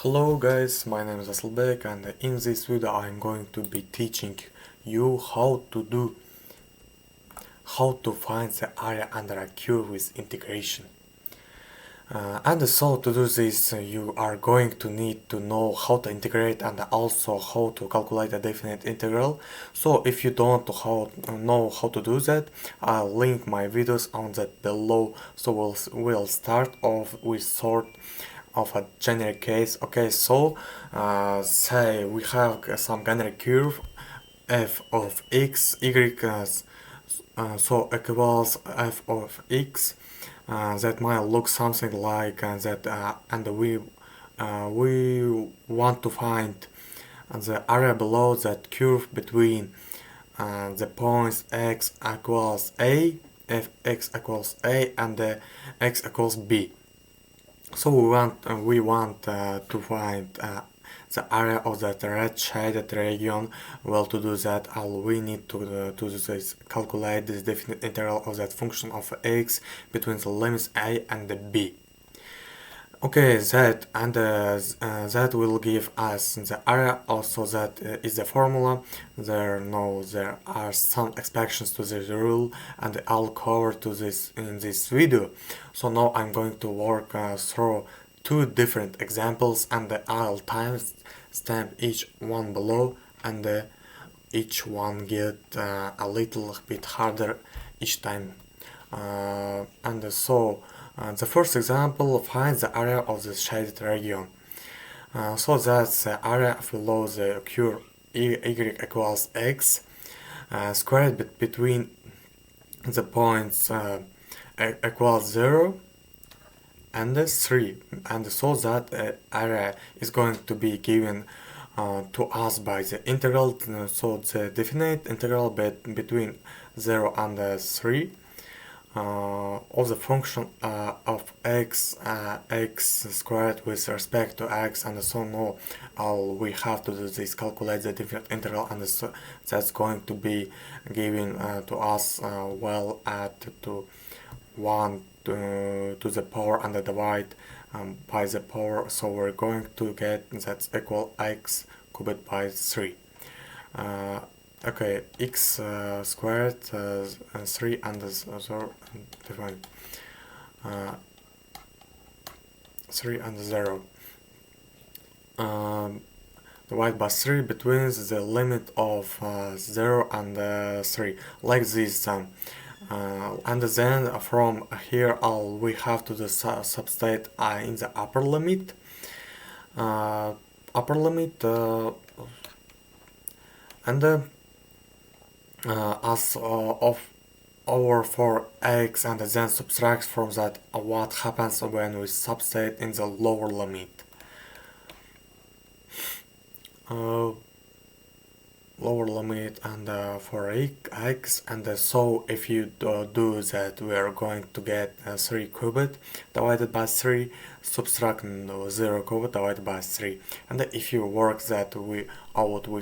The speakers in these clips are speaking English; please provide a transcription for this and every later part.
Hello guys, my name is Asılbek and in this video I'm going to be teaching you how to find the area under a curve with integration. And so to do this you are going to need to know how to integrate and also how to calculate a definite integral. So if you don't know how to do that, I'll link my videos on that below. So we'll start off with sort of a generic case. Okay, so say we have some generic curve f of x, y so equals f of x. That might look something like that, and we want to find the area below that curve between the points x equals a, f x equals a, and x equals b. So we want to find the area of that red shaded region. Well, to do that, all we need to do is calculate this definite integral of that function of x between the limits a and the b. Okay, that will give us the area. Also, that is the formula. There are some exceptions to this rule, and I'll cover to this in this video. So now I'm going to work through two different examples, and I'll timestamp each one below, and each one get a little bit harder each time. The first example finds the area of the shaded region. So that's the area below the curve y equals x squared between the points equals 0 and 3, and so that area is going to be given to us by the integral. So the definite integral between 0 and 3 of the function of x squared with respect to x, and so now all we have to do is calculate the definite integral, and so that's going to be given to us well at to 1 to the power and divide by the power. So we're going to get that's equal x cubed by 3. Okay, x squared 3 and 0 divide 3 and 0 divide by 3 between the limit of 0 and 3, like this. And then from here all we have to do substate in the upper limit and as of over for x, and then subtract from that what happens when we substate in the lower limit. Lower limit and for x, and so if you do that, we are going to get 3 cubed divided by 3, subtract 0 cubed divided by 3, and if you work that we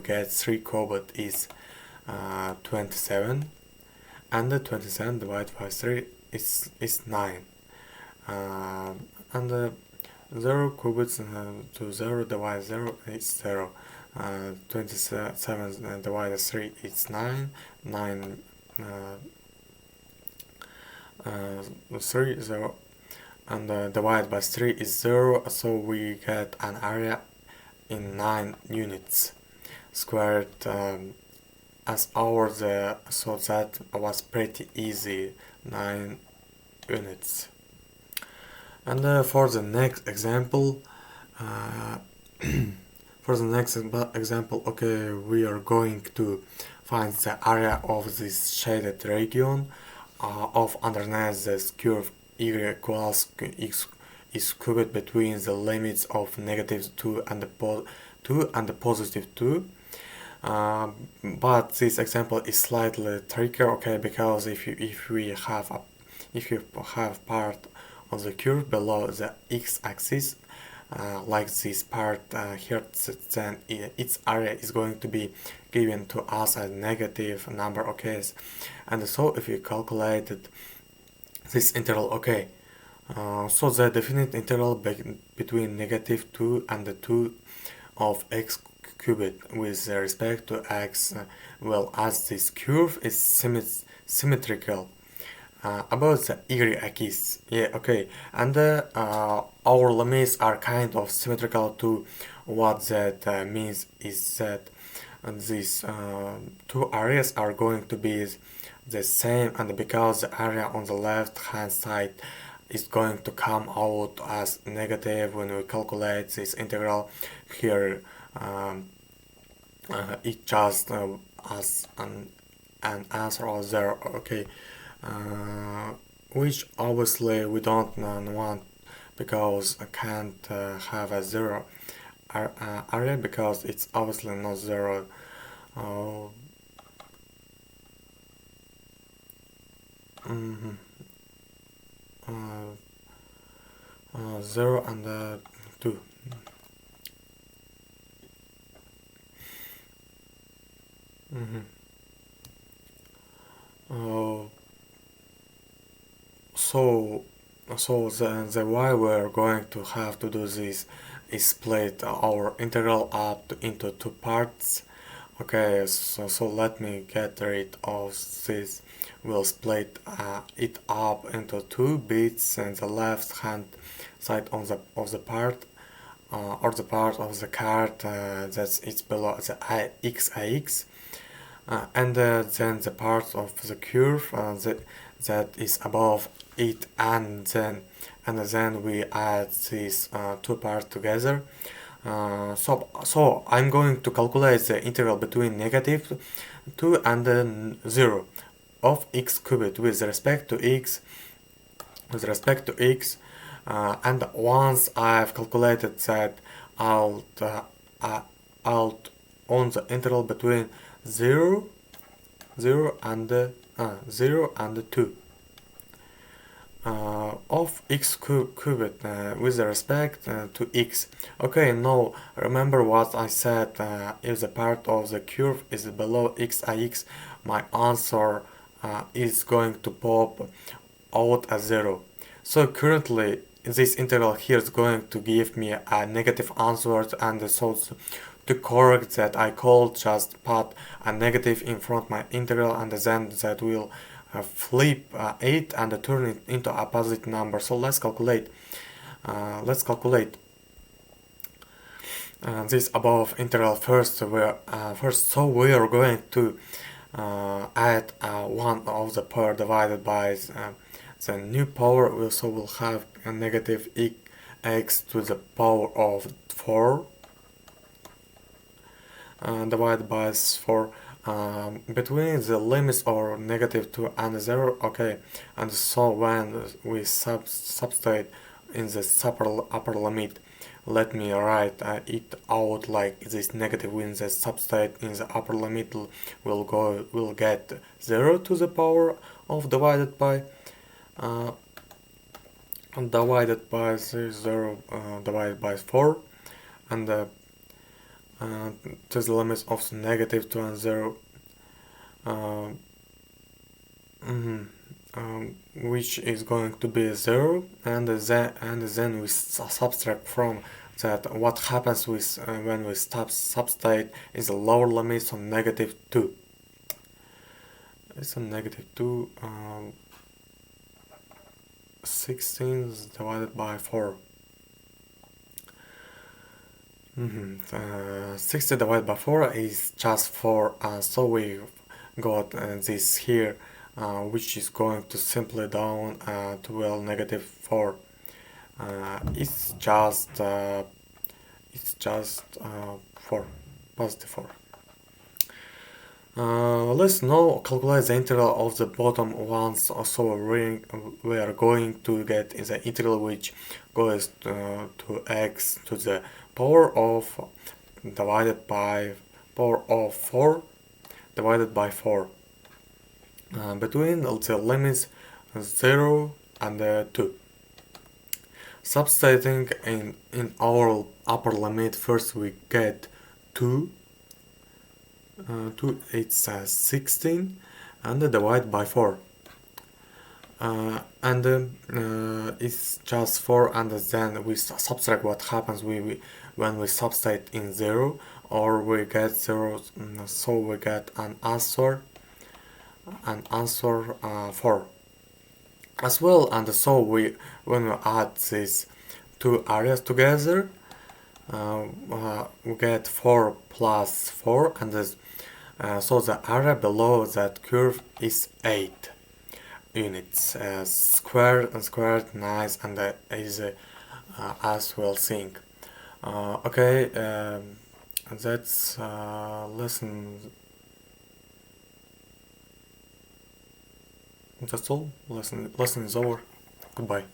get 3 cubed is 27, and 27 divided by 3 is 9, and 0 cubed to 0 divided 0 is 0. 27 divided 3 is 9, 3 0, and divided by 3 is 0, so we get an area in 9 units squared as ours, so that was pretty easy, 9 units. And for the next example, okay, we are going to find the area of this shaded region of underneath this curve y equals x is cubed between the limits of -2 and the positive 2. But this example is slightly trickier, okay, because if you have part of the curve below the x-axis, like this part here, then its area is going to be given to us as negative number, okay. And so if you calculated this integral, okay, So the definite interval between negative 2 and the 2 of x cubed with respect to x, well, as this curve is symmetrical about the y-axis. Yeah, okay. And our limits are kind of symmetrical to what that means is that these two areas are going to be the same, and because the area on the left hand side is going to come out as negative when we calculate this integral here, it just as an answer of zero. Okay, which obviously we don't want, because I can't have a zero area because it's obviously not zero. Uh, mhm, uh, 0 and 2. Mhm. Uh, so the way we're going to have to do this is split our integral up into two parts. Okay, so let me get rid of this. We'll split it up into two bits, and the left hand side on the of the part, or the part of the card that's it's below the x, and then the part of the curve that is above it, and then we add these two parts together. So I'm going to calculate the integral between negative 2 and 0 of x cubed with respect to x, and once I've calculated that out out on the interval between 0 0 and 2 of x cubed with respect to x. Okay, now remember what I said, if the part of the curve is below x, my answer is going to pop out as 0. So currently this integral here is going to give me a negative answer, and so to correct that I could just put a negative in front my integral, and then that will flip 8 and turn it into a positive number. So let's calculate this above integral first. So we are going to add 1 of the power divided by the new power. So we'll have a negative x to the power of 4 divided by 4 between the limits of negative 2 and 0. Okay, and so when we substitute in the upper limit, let me write it out like this: negative when the substitute in the upper limit will get 0 to the power of divided by 0 divided by 4, and to the limits of negative 2 and 0, which is going to be 0, and then we subtract from that what happens with when we substitute is the lower limits on negative 2. It's a negative 2, 16 divided by 4. 60 divided by 4 is just 4, so we got this here, which is going to simply down to, well, negative 4. It's just 4, positive 4. Let's now calculate the integral of the bottom ones. So we are going to get the integral which goes to x to the power of divided by power of 4 divided by 4 between the limits 0 and 2. Substituting in our upper limit, first we get 2, it's 16, and divide by 4. It's just 4, and then we subtract what happens when we substitute in 0, or we get 0, so we get an answer 4 as well. And so when we add these two areas together, we get 4 plus 4, and so the area below that curve is 8 units. Squared, nice, and easy as we'll think. Okay, that's lesson. That's all. Lesson is over. Goodbye.